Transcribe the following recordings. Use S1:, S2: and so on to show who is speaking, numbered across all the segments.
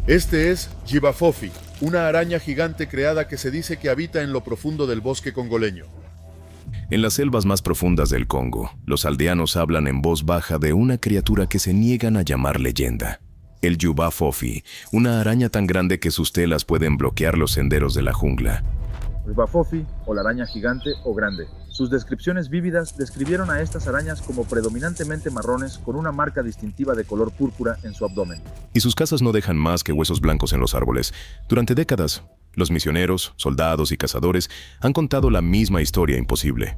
S1: Este es Jibafofi, una araña gigante creada que se dice que habita en lo profundo del bosque congoleño.
S2: En las selvas más profundas del Congo, los aldeanos hablan en voz baja de una criatura que se niegan a llamar leyenda. El Jibafofi, una araña tan grande que sus telas pueden bloquear los senderos de la jungla.
S3: Jibafofi, o la araña gigante o grande. Sus descripciones vívidas describieron a estas arañas como predominantemente marrones con una marca distintiva de color púrpura en su abdomen.
S2: Y sus cazas no dejan más que huesos blancos en los árboles. Durante décadas, los misioneros, soldados y cazadores han contado la misma historia imposible.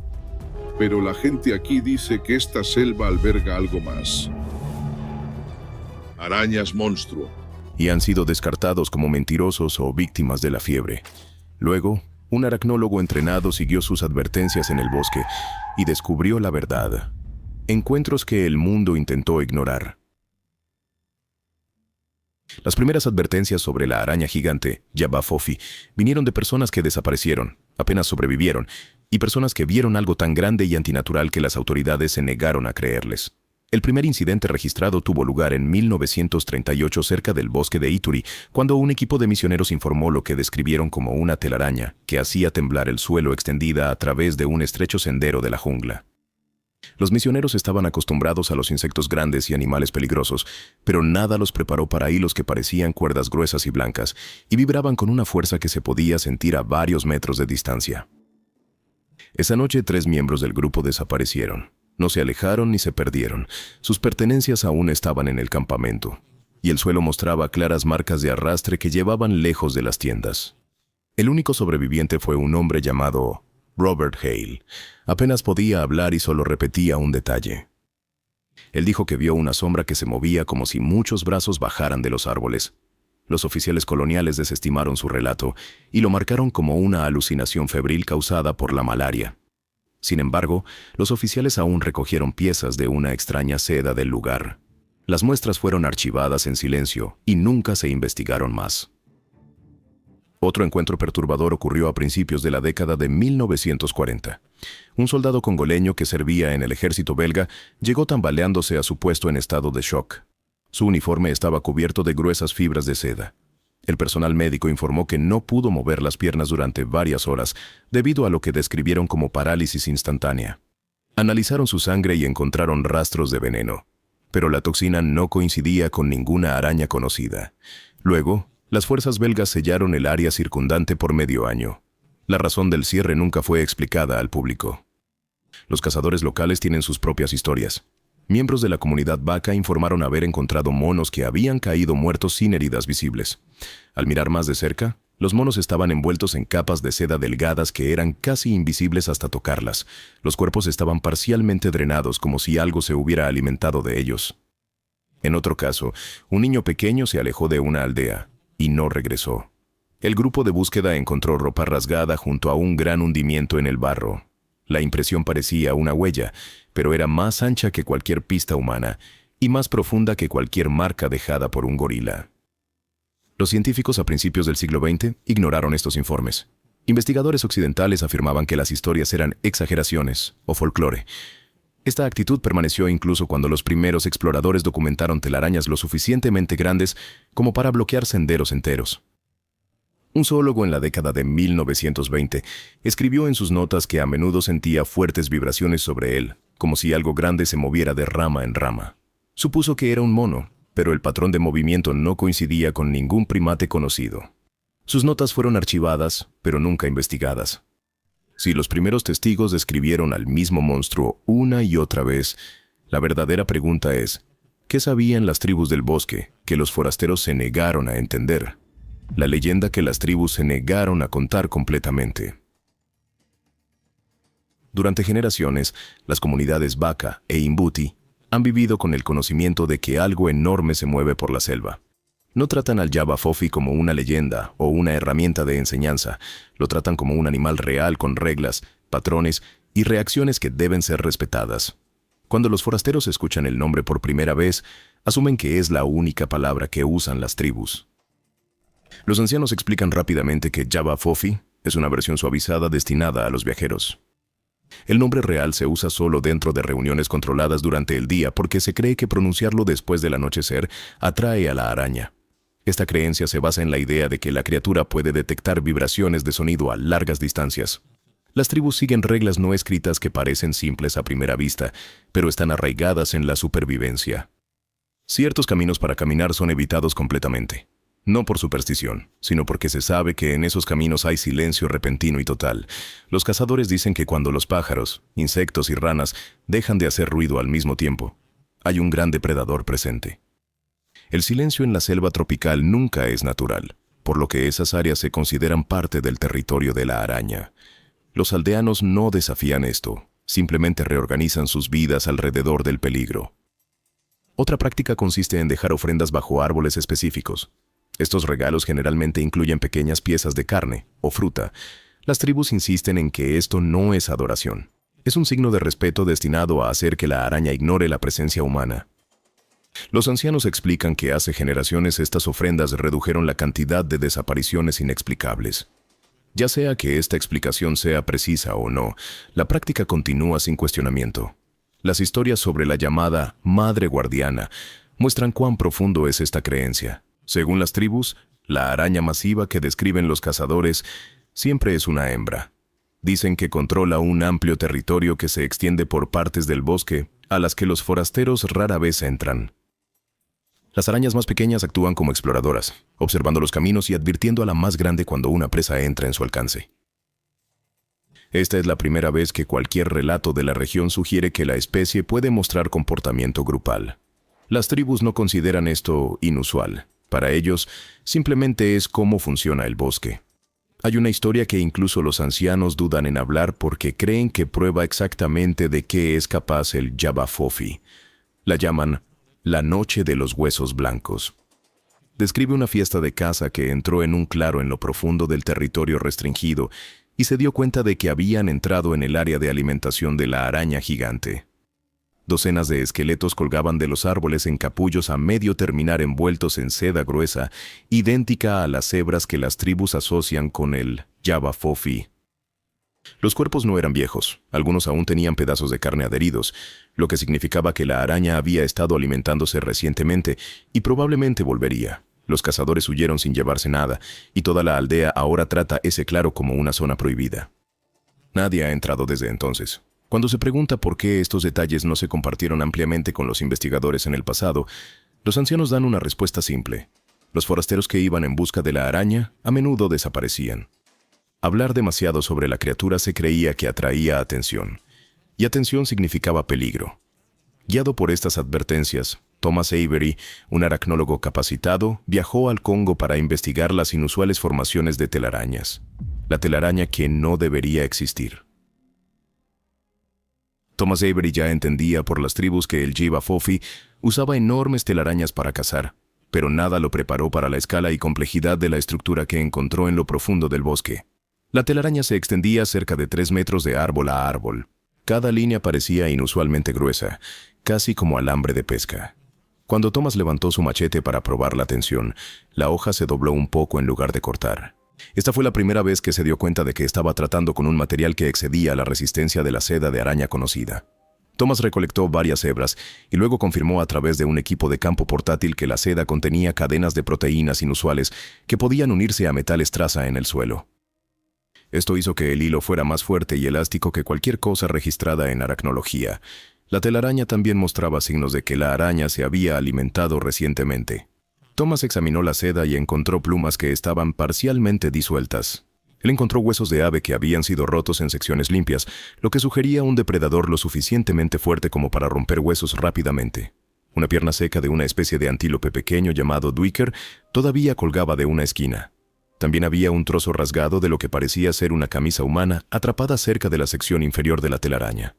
S4: Pero la gente aquí dice que esta selva alberga algo más. Arañas monstruo.
S2: Y han sido descartados como mentirosos o víctimas de la fiebre. Luego, un aracnólogo entrenado siguió sus advertencias en el bosque y descubrió la verdad. Encuentros que el mundo intentó ignorar. Las primeras advertencias sobre la araña gigante, Jibafofi, vinieron de personas que desaparecieron, apenas sobrevivieron, y personas que vieron algo tan grande y antinatural que las autoridades se negaron a creerles. El primer incidente registrado tuvo lugar en 1938 cerca del bosque de Ituri, cuando un equipo de misioneros informó lo que describieron como una telaraña que hacía temblar el suelo extendida a través de un estrecho sendero de la jungla. Los misioneros estaban acostumbrados a los insectos grandes y animales peligrosos, pero nada los preparó para hilos que parecían cuerdas gruesas y blancas, y vibraban con una fuerza que se podía sentir a varios metros de distancia. Esa noche 3 miembros del grupo desaparecieron. No se alejaron ni se perdieron. Sus pertenencias aún estaban en el campamento, y el suelo mostraba claras marcas de arrastre que llevaban lejos de las tiendas. El único sobreviviente fue un hombre llamado Robert Hale. Apenas podía hablar y solo repetía un detalle. Él dijo que vio una sombra que se movía como si muchos brazos bajaran de los árboles. Los oficiales coloniales desestimaron su relato y lo marcaron como una alucinación febril causada por la malaria. Sin embargo, los oficiales aún recogieron piezas de una extraña seda del lugar. Las muestras fueron archivadas en silencio y nunca se investigaron más. Otro encuentro perturbador ocurrió a principios de la década de 1940. Un soldado congoleño que servía en el ejército belga llegó tambaleándose a su puesto en estado de shock. Su uniforme estaba cubierto de gruesas fibras de seda. El personal médico informó que no pudo mover las piernas durante varias horas debido a lo que describieron como parálisis instantánea. Analizaron su sangre y encontraron rastros de veneno, pero la toxina no coincidía con ninguna araña conocida. Luego, las fuerzas belgas sellaron el área circundante por medio año. La razón del cierre nunca fue explicada al público. Los cazadores locales tienen sus propias historias. Miembros de la comunidad Baka informaron haber encontrado monos que habían caído muertos sin heridas visibles. Al mirar más de cerca, los monos estaban envueltos en capas de seda delgadas que eran casi invisibles hasta tocarlas. Los cuerpos estaban parcialmente drenados como si algo se hubiera alimentado de ellos. En otro caso, un niño pequeño se alejó de una aldea y no regresó. El grupo de búsqueda encontró ropa rasgada junto a un gran hundimiento en el barro. La impresión parecía una huella, pero era más ancha que cualquier pista humana y más profunda que cualquier marca dejada por un gorila. Los científicos a principios del siglo XX ignoraron estos informes. Investigadores occidentales afirmaban que las historias eran exageraciones o folclore. Esta actitud permaneció incluso cuando los primeros exploradores documentaron telarañas lo suficientemente grandes como para bloquear senderos enteros. Un zoólogo en la década de 1920 escribió en sus notas que a menudo sentía fuertes vibraciones sobre él, como si algo grande se moviera de rama en rama. Supuso que era un mono, pero el patrón de movimiento no coincidía con ningún primate conocido. Sus notas fueron archivadas, pero nunca investigadas. Si los primeros testigos describieron al mismo monstruo una y otra vez, la verdadera pregunta es, ¿qué sabían las tribus del bosque que los forasteros se negaron a entender? La leyenda que las tribus se negaron a contar completamente. Durante generaciones, las comunidades Baka e Imbuti han vivido con el conocimiento de que algo enorme se mueve por la selva. No tratan al Jibafofi como una leyenda o una herramienta de enseñanza, lo tratan como un animal real con reglas, patrones y reacciones que deben ser respetadas. Cuando los forasteros escuchan el nombre por primera vez, asumen que es la única palabra que usan las tribus. Los ancianos explican rápidamente que Jibafofi es una versión suavizada destinada a los viajeros. El nombre real se usa solo dentro de reuniones controladas durante el día porque se cree que pronunciarlo después del anochecer atrae a la araña. Esta creencia se basa en la idea de que la criatura puede detectar vibraciones de sonido a largas distancias. Las tribus siguen reglas no escritas que parecen simples a primera vista, pero están arraigadas en la supervivencia. Ciertos caminos para caminar son evitados completamente. No por superstición, sino porque se sabe que en esos caminos hay silencio repentino y total. Los cazadores dicen que cuando los pájaros, insectos y ranas dejan de hacer ruido al mismo tiempo, hay un gran depredador presente. El silencio en la selva tropical nunca es natural, por lo que esas áreas se consideran parte del territorio de la araña. Los aldeanos no desafían esto, simplemente reorganizan sus vidas alrededor del peligro. Otra práctica consiste en dejar ofrendas bajo árboles específicos. Estos regalos generalmente incluyen pequeñas piezas de carne o fruta. Las tribus insisten en que esto no es adoración. Es un signo de respeto destinado a hacer que la araña ignore la presencia humana. Los ancianos explican que hace generaciones estas ofrendas redujeron la cantidad de desapariciones inexplicables. Ya sea que esta explicación sea precisa o no, la práctica continúa sin cuestionamiento. Las historias sobre la llamada Madre Guardiana muestran cuán profundo es esta creencia. Según las tribus, la araña masiva que describen los cazadores siempre es una hembra. Dicen que controla un amplio territorio que se extiende por partes del bosque a las que los forasteros rara vez entran. Las arañas más pequeñas actúan como exploradoras, observando los caminos y advirtiendo a la más grande cuando una presa entra en su alcance. Esta es la primera vez que cualquier relato de la región sugiere que la especie puede mostrar comportamiento grupal. Las tribus no consideran esto inusual. Para ellos, simplemente es cómo funciona el bosque. Hay una historia que incluso los ancianos dudan en hablar porque creen que prueba exactamente de qué es capaz el Yabafofi. La llaman la Noche de los Huesos Blancos. Describe una fiesta de caza que entró en un claro en lo profundo del territorio restringido y se dio cuenta de que habían entrado en el área de alimentación de la araña gigante. Docenas de esqueletos colgaban de los árboles en capullos a medio terminar envueltos en seda gruesa, idéntica a las hebras que las tribus asocian con el Yabafofi. Los cuerpos no eran viejos, algunos aún tenían pedazos de carne adheridos, lo que significaba que la araña había estado alimentándose recientemente y probablemente volvería. Los cazadores huyeron sin llevarse nada, y toda la aldea ahora trata ese claro como una zona prohibida. Nadie ha entrado desde entonces. Cuando se pregunta por qué estos detalles no se compartieron ampliamente con los investigadores en el pasado, los ancianos dan una respuesta simple. Los forasteros que iban en busca de la araña a menudo desaparecían. Hablar demasiado sobre la criatura se creía que atraía atención, y atención significaba peligro. Guiado por estas advertencias, Thomas Avery, un aracnólogo capacitado, viajó al Congo para investigar las inusuales formaciones de telarañas. La telaraña que no debería existir. Thomas Avery ya entendía por las tribus que el Yabafofi usaba enormes telarañas para cazar, pero nada lo preparó para la escala y complejidad de la estructura que encontró en lo profundo del bosque. La telaraña se extendía cerca de 3 metros de árbol a árbol. Cada línea parecía inusualmente gruesa, casi como alambre de pesca. Cuando Thomas levantó su machete para probar la tensión, la hoja se dobló un poco en lugar de cortar. Esta fue la primera vez que se dio cuenta de que estaba tratando con un material que excedía la resistencia de la seda de araña conocida. Thomas recolectó varias hebras y luego confirmó a través de un equipo de campo portátil que la seda contenía cadenas de proteínas inusuales que podían unirse a metales traza en el suelo. Esto hizo que el hilo fuera más fuerte y elástico que cualquier cosa registrada en aracnología. La telaraña también mostraba signos de que la araña se había alimentado recientemente. Thomas examinó la seda y encontró plumas que estaban parcialmente disueltas. Él encontró huesos de ave que habían sido rotos en secciones limpias, lo que sugería un depredador lo suficientemente fuerte como para romper huesos rápidamente. Una pierna seca de una especie de antílope pequeño llamado duiker todavía colgaba de una esquina. También había un trozo rasgado de lo que parecía ser una camisa humana atrapada cerca de la sección inferior de la telaraña.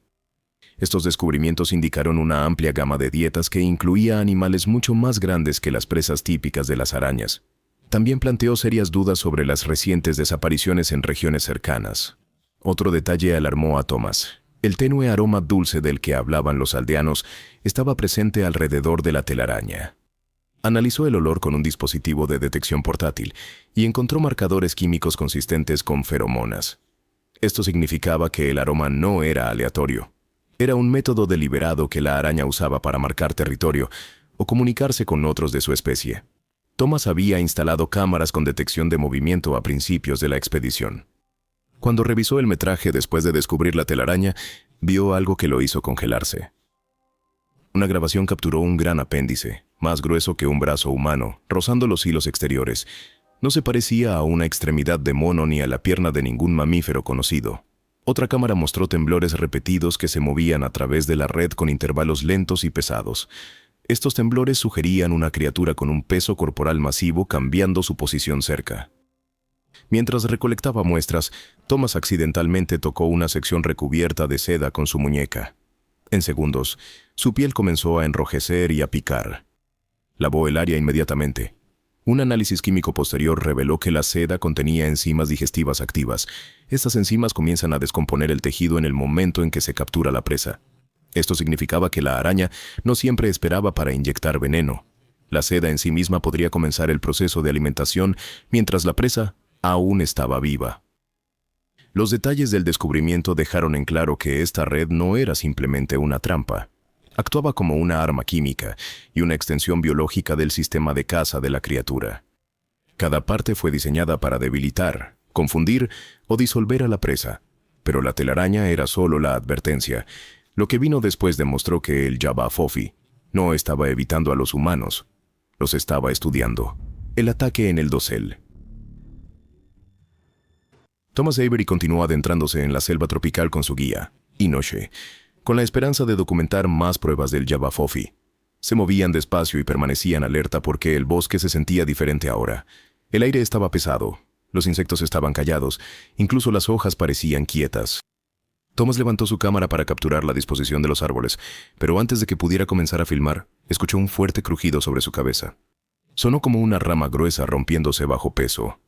S2: Estos descubrimientos indicaron una amplia gama de dietas que incluía animales mucho más grandes que las presas típicas de las arañas. También planteó serias dudas sobre las recientes desapariciones en regiones cercanas. Otro detalle alarmó a Thomas. El tenue aroma dulce del que hablaban los aldeanos estaba presente alrededor de la telaraña. Analizó el olor con un dispositivo de detección portátil y encontró marcadores químicos consistentes con feromonas. Esto significaba que el aroma no era aleatorio. Era un método deliberado que la araña usaba para marcar territorio o comunicarse con otros de su especie. Thomas había instalado cámaras con detección de movimiento a principios de la expedición. Cuando revisó el metraje después de descubrir la telaraña, vio algo que lo hizo congelarse. Una grabación capturó un gran apéndice, más grueso que un brazo humano, rozando los hilos exteriores. No se parecía a una extremidad de mono ni a la pierna de ningún mamífero conocido. Otra cámara mostró temblores repetidos que se movían a través de la red con intervalos lentos y pesados. Estos temblores sugerían una criatura con un peso corporal masivo cambiando su posición cerca. Mientras recolectaba muestras, Thomas accidentalmente tocó una sección recubierta de seda con su muñeca. En segundos, su piel comenzó a enrojecer y a picar. Lavó el área inmediatamente. Un análisis químico posterior reveló que la seda contenía enzimas digestivas activas. Estas enzimas comienzan a descomponer el tejido en el momento en que se captura la presa. Esto significaba que la araña no siempre esperaba para inyectar veneno. La seda en sí misma podría comenzar el proceso de alimentación mientras la presa aún estaba viva. Los detalles del descubrimiento dejaron en claro que esta red no era simplemente una trampa. Actuaba como una arma química y una extensión biológica del sistema de caza de la criatura. Cada parte fue diseñada para debilitar, confundir o disolver a la presa, pero la telaraña era solo la advertencia. Lo que vino después demostró que el Jabba Fofi no estaba evitando a los humanos, los estaba estudiando. El ataque en el dosel. Thomas Avery continuó adentrándose en la selva tropical con su guía, Inoche, con la esperanza de documentar más pruebas del Jabba Fofi. Se movían despacio y permanecían alerta porque el bosque se sentía diferente ahora. El aire estaba pesado, los insectos estaban callados, incluso las hojas parecían quietas. Thomas levantó su cámara para capturar la disposición de los árboles, pero antes de que pudiera comenzar a filmar, escuchó un fuerte crujido sobre su cabeza. Sonó como una rama gruesa rompiéndose bajo peso.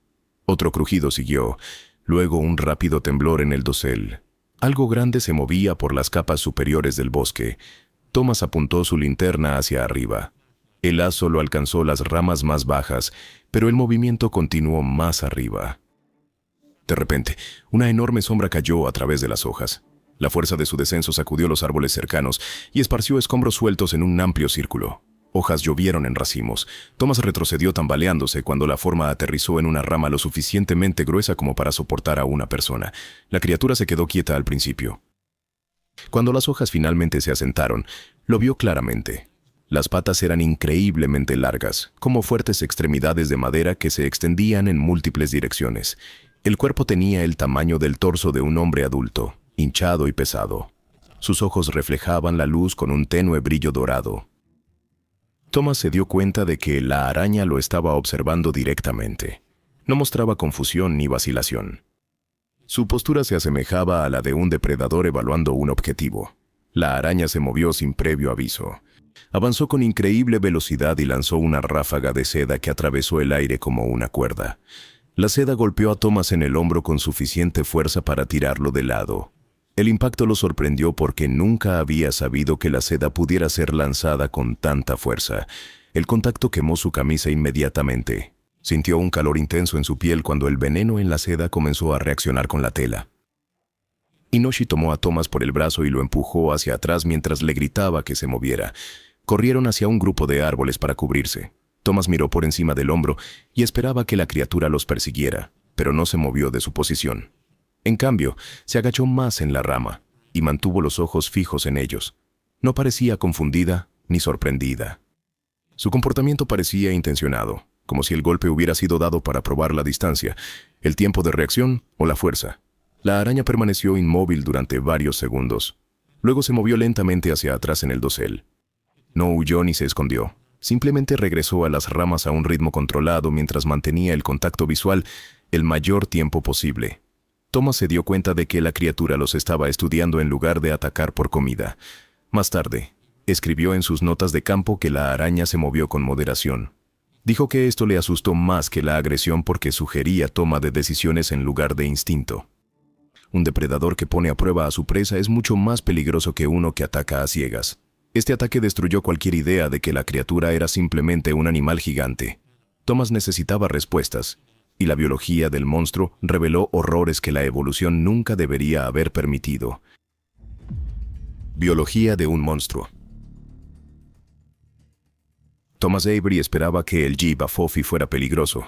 S2: Otro crujido siguió, luego un rápido temblor en el dosel. Algo grande se movía por las capas superiores del bosque. Thomas apuntó su linterna hacia arriba. El haz solo alcanzó las ramas más bajas, pero el movimiento continuó más arriba. De repente, una enorme sombra cayó a través de las hojas. La fuerza de su descenso sacudió los árboles cercanos y esparció escombros sueltos en un amplio círculo. Hojas llovieron en racimos. Thomas retrocedió tambaleándose cuando la forma aterrizó en una rama lo suficientemente gruesa como para soportar a una persona. La criatura se quedó quieta al principio. Cuando las hojas finalmente se asentaron, lo vio claramente. Las patas eran increíblemente largas, como fuertes extremidades de madera que se extendían en múltiples direcciones. El cuerpo tenía el tamaño del torso de un hombre adulto, hinchado y pesado. Sus ojos reflejaban la luz con un tenue brillo dorado. Thomas se dio cuenta de que la araña lo estaba observando directamente. No mostraba confusión ni vacilación. Su postura se asemejaba a la de un depredador evaluando un objetivo. La araña se movió sin previo aviso. Avanzó con increíble velocidad y lanzó una ráfaga de seda que atravesó el aire como una cuerda. La seda golpeó a Thomas en el hombro con suficiente fuerza para tirarlo de lado. El impacto lo sorprendió porque nunca había sabido que la seda pudiera ser lanzada con tanta fuerza. El contacto quemó su camisa inmediatamente. Sintió un calor intenso en su piel cuando el veneno en la seda comenzó a reaccionar con la tela. Inoshi tomó a Thomas por el brazo y lo empujó hacia atrás mientras le gritaba que se moviera. Corrieron hacia un grupo de árboles para cubrirse. Thomas miró por encima del hombro y esperaba que la criatura los persiguiera, pero no se movió de su posición. En cambio, se agachó más en la rama y mantuvo los ojos fijos en ellos. No parecía confundida ni sorprendida. Su comportamiento parecía intencionado, como si el golpe hubiera sido dado para probar la distancia, el tiempo de reacción o la fuerza. La araña permaneció inmóvil durante varios segundos. Luego se movió lentamente hacia atrás en el dosel. No huyó ni se escondió. Simplemente regresó a las ramas a un ritmo controlado mientras mantenía el contacto visual el mayor tiempo posible. Thomas se dio cuenta de que la criatura los estaba estudiando en lugar de atacar por comida. Más tarde, escribió en sus notas de campo que la araña se movió con moderación. Dijo que esto le asustó más que la agresión porque sugería toma de decisiones en lugar de instinto. Un depredador que pone a prueba a su presa es mucho más peligroso que uno que ataca a ciegas. Este ataque destruyó cualquier idea de que la criatura era simplemente un animal gigante. Thomas necesitaba respuestas, y la biología del monstruo reveló horrores que la evolución nunca debería haber permitido. Biología de un monstruo. Thomas Avery esperaba que el Jabba Fofi fuera peligroso,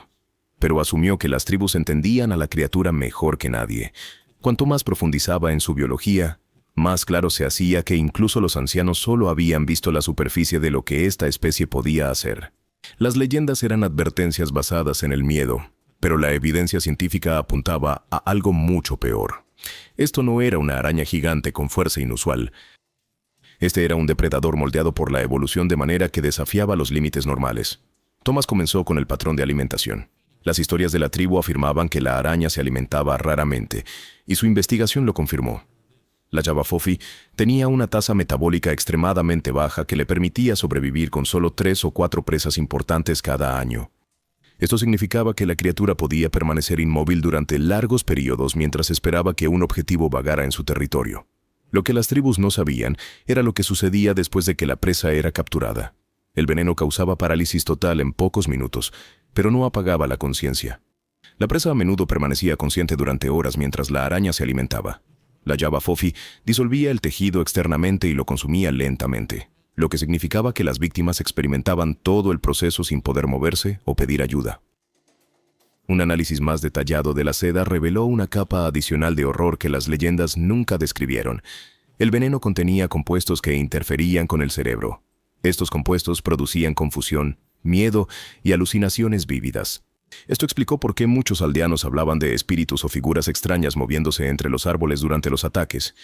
S2: pero asumió que las tribus entendían a la criatura mejor que nadie. Cuanto más profundizaba en su biología, más claro se hacía que incluso los ancianos solo habían visto la superficie de lo que esta especie podía hacer. Las leyendas eran advertencias basadas en el miedo, pero la evidencia científica apuntaba a algo mucho peor. Esto no era una araña gigante con fuerza inusual. Este era un depredador moldeado por la evolución de manera que desafiaba los límites normales. Thomas comenzó con el patrón de alimentación. Las historias de la tribu afirmaban que la araña se alimentaba raramente, y su investigación lo confirmó. La Jabba Fofi tenía una tasa metabólica extremadamente baja que le permitía sobrevivir con solo 3 o 4 presas importantes cada año. Esto significaba que la criatura podía permanecer inmóvil durante largos periodos mientras esperaba que un objetivo vagara en su territorio. Lo que las tribus no sabían era lo que sucedía después de que la presa era capturada. El veneno causaba parálisis total en pocos minutos, pero no apagaba la conciencia. La presa a menudo permanecía consciente durante horas mientras la araña se alimentaba. La Jabba Fofi disolvía el tejido externamente y lo consumía lentamente, lo que significaba que las víctimas experimentaban todo el proceso sin poder moverse o pedir ayuda. Un análisis más detallado de la seda reveló una capa adicional de horror que las leyendas nunca describieron. El veneno contenía compuestos que interferían con el cerebro. Estos compuestos producían confusión, miedo y alucinaciones vívidas. Esto explicó por qué muchos aldeanos hablaban de espíritus o figuras extrañas moviéndose entre los árboles durante los ataques.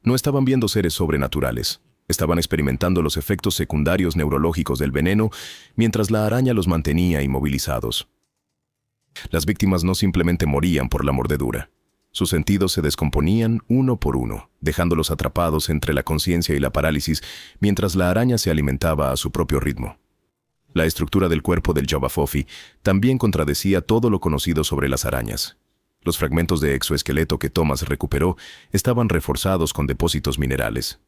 S2: No estaban viendo seres sobrenaturales. Estaban experimentando los efectos secundarios neurológicos del veneno mientras la araña los mantenía inmovilizados. Las víctimas no simplemente morían por la mordedura. Sus sentidos se descomponían uno por uno, dejándolos atrapados entre la conciencia y la parálisis mientras la araña se alimentaba a su propio ritmo. La estructura del cuerpo del Jabba Fofi también contradecía todo lo conocido sobre las arañas. Los fragmentos de exoesqueleto que Thomas recuperó estaban reforzados con depósitos minerales.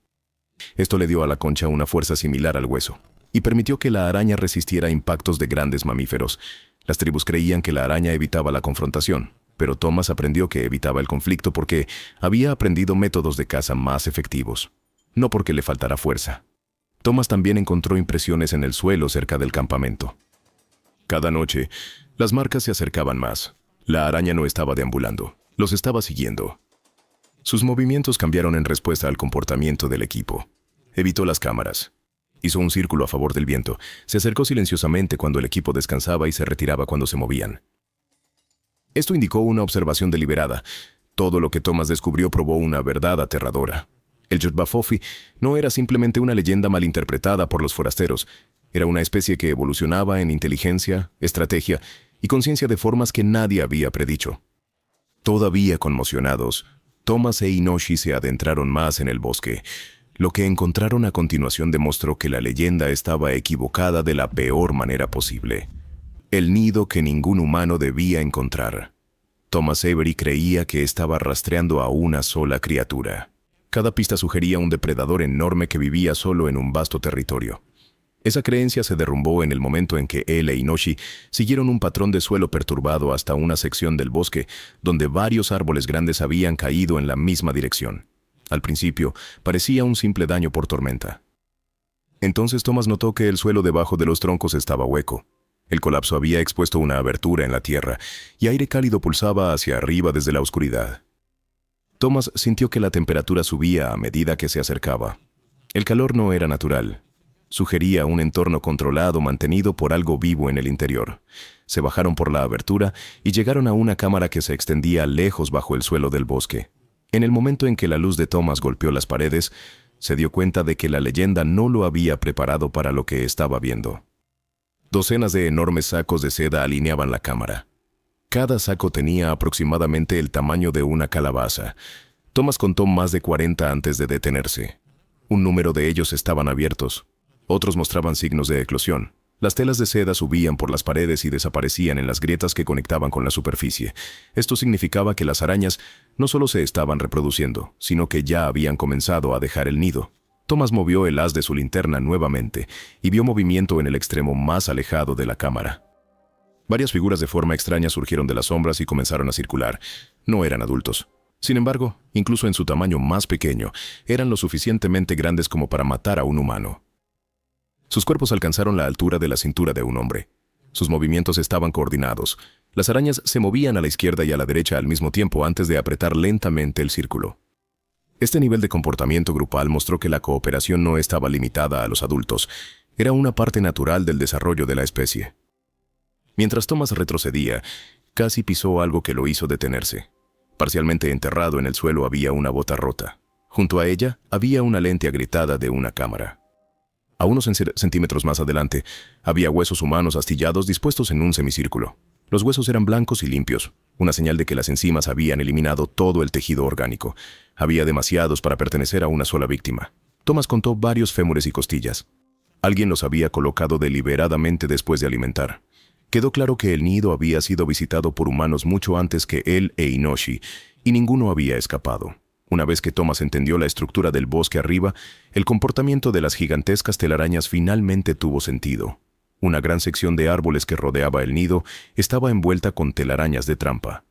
S2: Esto le dio a la concha una fuerza similar al hueso, y permitió que la araña resistiera impactos de grandes mamíferos. Las tribus creían que la araña evitaba la confrontación, pero Thomas aprendió que evitaba el conflicto porque había aprendido métodos de caza más efectivos, no porque le faltara fuerza. Thomas también encontró impresiones en el suelo cerca del campamento. Cada noche, las marcas se acercaban más. La araña no estaba deambulando, los estaba siguiendo. Sus movimientos cambiaron en respuesta al comportamiento del equipo. Evitó las cámaras. Hizo un círculo a favor del viento. Se acercó silenciosamente cuando el equipo descansaba y se retiraba cuando se movían. Esto indicó una observación deliberada. Todo lo que Thomas descubrió probó una verdad aterradora. El Jabba Fofi no era simplemente una leyenda malinterpretada por los forasteros. Era una especie que evolucionaba en inteligencia, estrategia y conciencia de formas que nadie había predicho. Todavía conmocionados, Thomas e Inoshi se adentraron más en el bosque. Lo que encontraron a continuación demostró que la leyenda estaba equivocada de la peor manera posible. El nido que ningún humano debía encontrar. Thomas Avery creía que estaba rastreando a una sola criatura. Cada pista sugería un depredador enorme que vivía solo en un vasto territorio. Esa creencia se derrumbó en el momento en que él e Inoshi siguieron un patrón de suelo perturbado hasta una sección del bosque donde varios árboles grandes habían caído en la misma dirección. Al principio, parecía un simple daño por tormenta. Entonces Thomas notó que el suelo debajo de los troncos estaba hueco. El colapso había expuesto una abertura en la tierra, y aire cálido pulsaba hacia arriba desde la oscuridad. Thomas sintió que la temperatura subía a medida que se acercaba. El calor no era natural. Sugería un entorno controlado mantenido por algo vivo en el interior. Se bajaron por la abertura y llegaron a una cámara que se extendía lejos bajo el suelo del bosque. En el momento en que la luz de Thomas golpeó las paredes, se dio cuenta de que la leyenda no lo había preparado para lo que estaba viendo. Docenas de enormes sacos de seda alineaban la cámara. Cada saco tenía aproximadamente el tamaño de una calabaza. Thomas contó más de 40 antes de detenerse. Un número de ellos estaban abiertos. Otros mostraban signos de eclosión. Las telas de seda subían por las paredes y desaparecían en las grietas que conectaban con la superficie. Esto significaba que las arañas no solo se estaban reproduciendo, sino que ya habían comenzado a dejar el nido. Thomas movió el haz de su linterna nuevamente y vio movimiento en el extremo más alejado de la cámara. Varias figuras de forma extraña surgieron de las sombras y comenzaron a circular. No eran adultos. Sin embargo, incluso en su tamaño más pequeño, eran lo suficientemente grandes como para matar a un humano. Sus cuerpos alcanzaron la altura de la cintura de un hombre. Sus movimientos estaban coordinados. Las arañas se movían a la izquierda y a la derecha al mismo tiempo antes de apretar lentamente el círculo. Este nivel de comportamiento grupal mostró que la cooperación no estaba limitada a los adultos. Era una parte natural del desarrollo de la especie. Mientras Thomas retrocedía, casi pisó algo que lo hizo detenerse. Parcialmente enterrado en el suelo había una bota rota. Junto a ella había una lente agrietada de una cámara. A unos centímetros más adelante, había huesos humanos astillados dispuestos en un semicírculo. Los huesos eran blancos y limpios, una señal de que las enzimas habían eliminado todo el tejido orgánico. Había demasiados para pertenecer a una sola víctima. Thomas contó varios fémures y costillas. Alguien los había colocado deliberadamente después de alimentar. Quedó claro que el nido había sido visitado por humanos mucho antes que él e Inoshi, y ninguno había escapado. Una vez que Thomas entendió la estructura del bosque arriba, el comportamiento de las gigantescas telarañas finalmente tuvo sentido. Una gran sección de árboles que rodeaba el nido estaba envuelta con telarañas de trampa.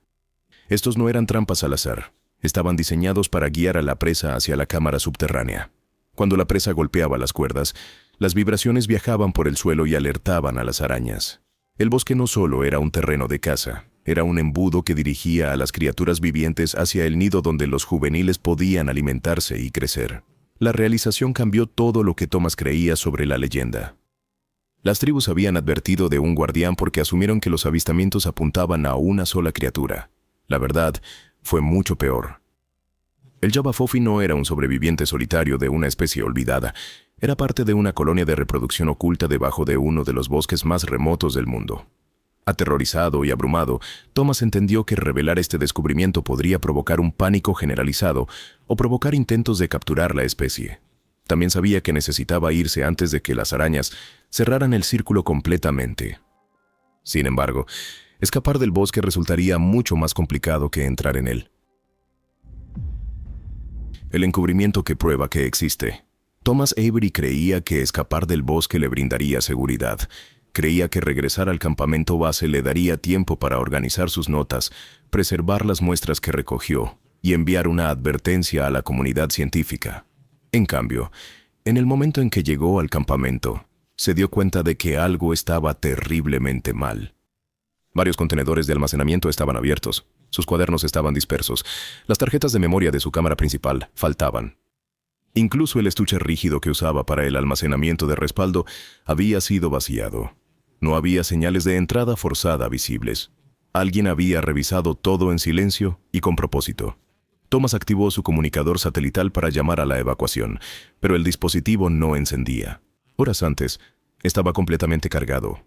S2: Estos no eran trampas al azar. Estaban diseñados para guiar a la presa hacia la cámara subterránea. Cuando la presa golpeaba las cuerdas, las vibraciones viajaban por el suelo y alertaban a las arañas. El bosque no solo era un terreno de caza, era un embudo que dirigía a las criaturas vivientes hacia el nido donde los juveniles podían alimentarse y crecer. La realización cambió todo lo que Thomas creía sobre la leyenda. Las tribus habían advertido de un guardián porque asumieron que los avistamientos apuntaban a una sola criatura. La verdad, fue mucho peor. El Jabba Fofi no era un sobreviviente solitario de una especie olvidada. Era parte de una colonia de reproducción oculta debajo de uno de los bosques más remotos del mundo. Aterrorizado y abrumado, Thomas entendió que revelar este descubrimiento podría provocar un pánico generalizado o provocar intentos de capturar la especie. También sabía que necesitaba irse antes de que las arañas cerraran el círculo completamente. Sin embargo, escapar del bosque resultaría mucho más complicado que entrar en él. El encubrimiento que prueba que existe. Thomas Avery creía que escapar del bosque le brindaría seguridad. Creía que regresar al campamento base le daría tiempo para organizar sus notas, preservar las muestras que recogió y enviar una advertencia a la comunidad científica. En cambio, en el momento en que llegó al campamento, se dio cuenta de que algo estaba terriblemente mal. Varios contenedores de almacenamiento estaban abiertos, sus cuadernos estaban dispersos, las tarjetas de memoria de su cámara principal faltaban. Incluso el estuche rígido que usaba para el almacenamiento de respaldo había sido vaciado. No había señales de entrada forzada visibles. Alguien había revisado todo en silencio y con propósito. Thomas activó su comunicador satelital para llamar a la evacuación, pero el dispositivo no encendía. Horas antes, estaba completamente cargado.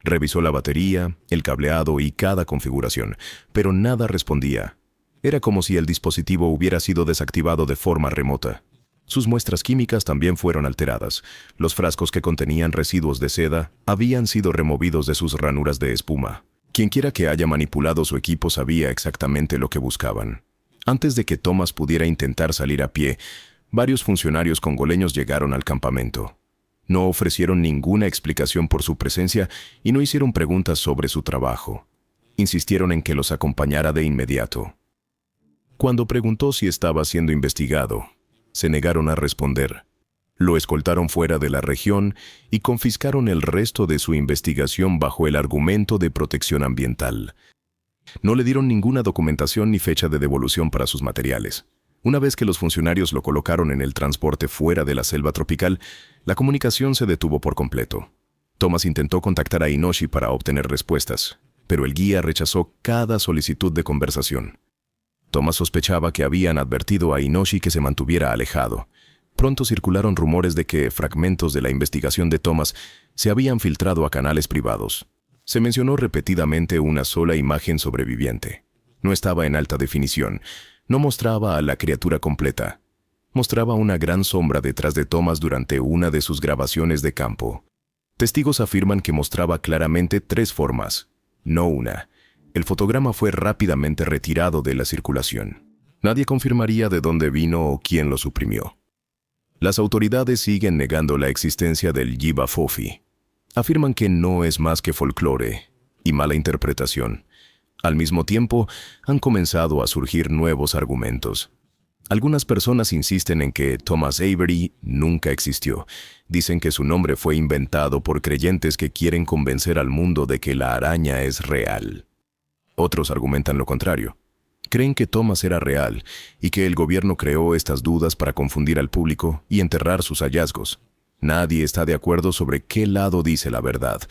S2: Revisó la batería, el cableado y cada configuración, pero nada respondía. Era como si el dispositivo hubiera sido desactivado de forma remota. Sus muestras químicas también fueron alteradas. Los frascos que contenían residuos de seda habían sido removidos de sus ranuras de espuma. Quienquiera que haya manipulado su equipo sabía exactamente lo que buscaban. Antes de que Thomas pudiera intentar salir a pie, varios funcionarios congoleños llegaron al campamento. No ofrecieron ninguna explicación por su presencia y no hicieron preguntas sobre su trabajo. Insistieron en que los acompañara de inmediato. Cuando preguntó si estaba siendo investigado, se negaron a responder. Lo escoltaron fuera de la región y confiscaron el resto de su investigación bajo el argumento de protección ambiental. No le dieron ninguna documentación ni fecha de devolución para sus materiales. Una vez que los funcionarios lo colocaron en el transporte fuera de la selva tropical, la comunicación se detuvo por completo. Thomas intentó contactar a Inoshi para obtener respuestas, pero el guía rechazó cada solicitud de conversación. Thomas sospechaba que habían advertido a Inoshi que se mantuviera alejado. Pronto circularon rumores de que fragmentos de la investigación de Thomas se habían filtrado a canales privados. Se mencionó repetidamente una sola imagen sobreviviente. No estaba en alta definición, no mostraba a la criatura completa. Mostraba una gran sombra detrás de Thomas durante una de sus grabaciones de campo. Testigos afirman que mostraba claramente 3 formas, no una. El fotograma fue rápidamente retirado de la circulación. Nadie confirmaría de dónde vino o quién lo suprimió. Las autoridades siguen negando la existencia del Jabba Fofi. Afirman que no es más que folclore y mala interpretación. Al mismo tiempo, han comenzado a surgir nuevos argumentos. Algunas personas insisten en que Thomas Avery nunca existió. Dicen que su nombre fue inventado por creyentes que quieren convencer al mundo de que la araña es real. Otros argumentan lo contrario. Creen que Thomas era real y que el gobierno creó estas dudas para confundir al público y enterrar sus hallazgos. Nadie está de acuerdo sobre qué lado dice la verdad.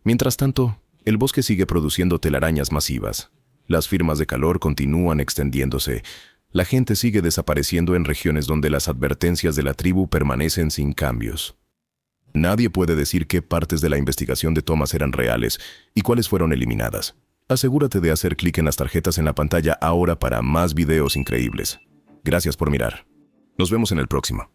S2: Mientras tanto, el bosque sigue produciendo telarañas masivas. Las firmas de calor continúan extendiéndose. La gente sigue desapareciendo en regiones donde las advertencias de la tribu permanecen sin cambios. Nadie puede decir qué partes de la investigación de Thomas eran reales y cuáles fueron eliminadas. Asegúrate de hacer clic en las tarjetas en la pantalla ahora para más videos increíbles. Gracias por mirar. Nos vemos en el próximo.